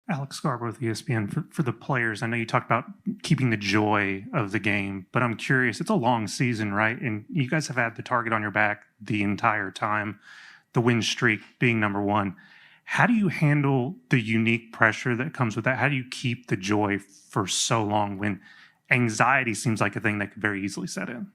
Alex Scarborough with ESPN. For the players, I know you talked about keeping the joy of the game, but I'm curious, it's a long season, right? And you guys have had the target on your back the entire time, the win streak being number one. How do you handle the unique pressure that comes with that? How do you keep the joy for so long when anxiety seems like a thing that could very easily set in?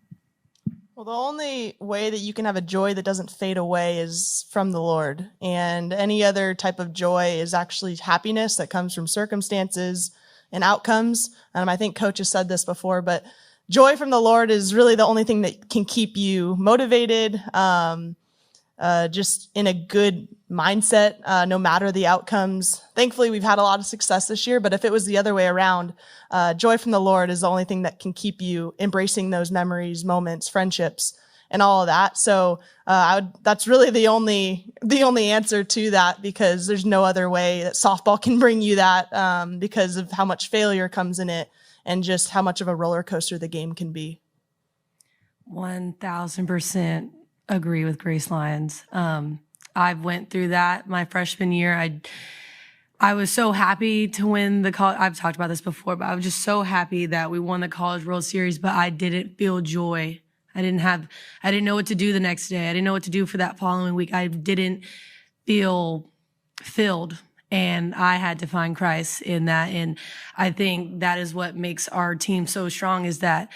Well, the only way that you can have a joy that doesn't fade away is from the Lord. And any other type of joy is actually happiness that comes from circumstances and outcomes. I think Coach has said this before, but joy from the Lord is really the only thing that can keep you motivated, just in a good mindset, no matter the outcomes. Thankfully, we've had a lot of success this year, but if it was the other way around, joy from the Lord is the only thing that can keep you embracing those memories, moments, friendships, and all of that. So that's really the only answer to that, because there's no other way that softball can bring you that, because of how much failure comes in it and just how much of a roller coaster the game can be. 1,000% agree with Grace Lyons. I went through that my freshman year. I was so happy to win the college. I've talked about this before, but I was just so happy that we won the College World Series, but I didn't feel joy. I didn't know what to do the next day. I didn't know what to do for that following week. I didn't feel filled, and I had to find Christ in that. And I think that is what makes our team so strong, is that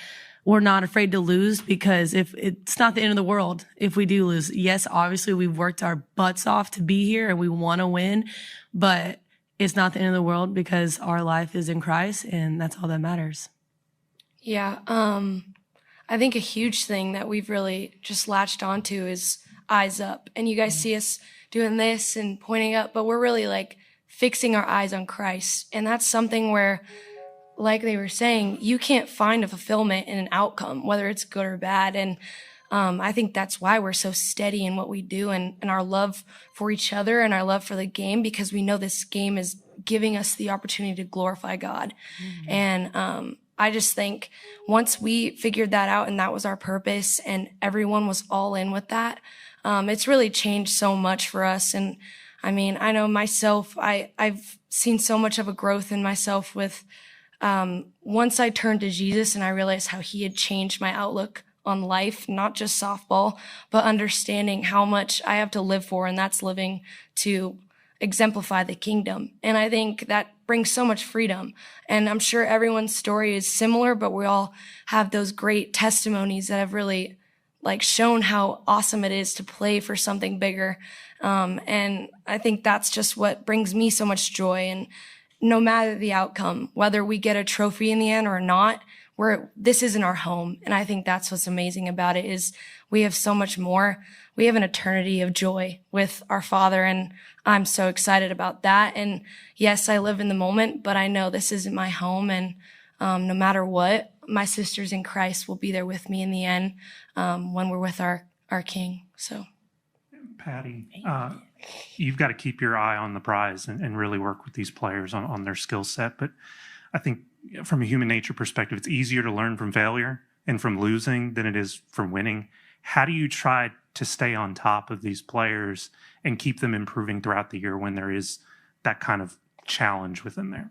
we're not afraid to lose, because if it's not the end of the world if we do lose. Yes, obviously we've worked our butts off to be here and we want to win, but it's not the end of the world because our life is in Christ, and that's all that matters. Yeah, I think a huge thing that we've really just latched onto is eyes up. And you guys see us doing this and pointing up, but we're really like fixing our eyes on Christ. And that's something where, like they were saying, you can't find a fulfillment in an outcome, whether it's good or bad. And I think that's why we're so steady in what we do, and our love for each other and our love for the game, because we know this game is giving us the opportunity to glorify God. Mm-hmm. And I just think once we figured that out and that was our purpose and everyone was all in with that, it's really changed so much for us. And I mean, I know myself, I've seen so much of a growth in myself with once I turned to Jesus and I realized how he had changed my outlook on life, not just softball, but understanding how much I have to live for, and that's living to exemplify the kingdom. And I think that brings so much freedom. And I'm sure everyone's story is similar, but we all have those great testimonies that have really like shown how awesome it is to play for something bigger. And I think that's just what brings me so much joy. And no matter the outcome, whether we get a trophy in the end or not, this isn't our home. And I think that's what's amazing about it, is we have so much more. We have an eternity of joy with our Father, and I'm so excited about that. And yes, I live in the moment, but I know this isn't my home. And no matter what, my sisters in Christ will be there with me in the end, when we're with our King. So, Patty, you've got to keep your eye on the prize and really work with these players on their skill set. But I think from a human nature perspective, it's easier to learn from failure and from losing than it is from winning. How do you try to stay on top of these players and keep them improving throughout the year when there is that kind of challenge within there?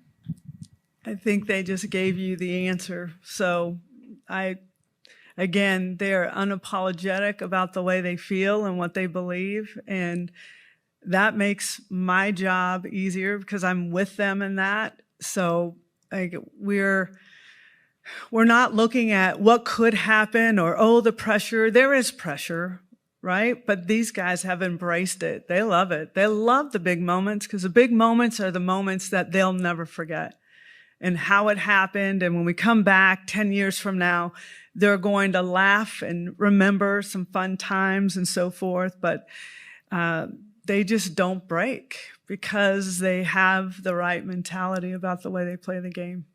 I think they just gave you the answer. So again, they're unapologetic about the way they feel and what they believe. And that makes my job easier because I'm with them in that. So we're not looking at what could happen or, oh, the pressure. There is pressure, right? But these guys have embraced it. They love it. They love the big moments, because the big moments are the moments that they'll never forget, and how it happened. And when we come back 10 years from now, they're going to laugh and remember some fun times and so forth. But they just don't break because they have the right mentality about the way they play the game.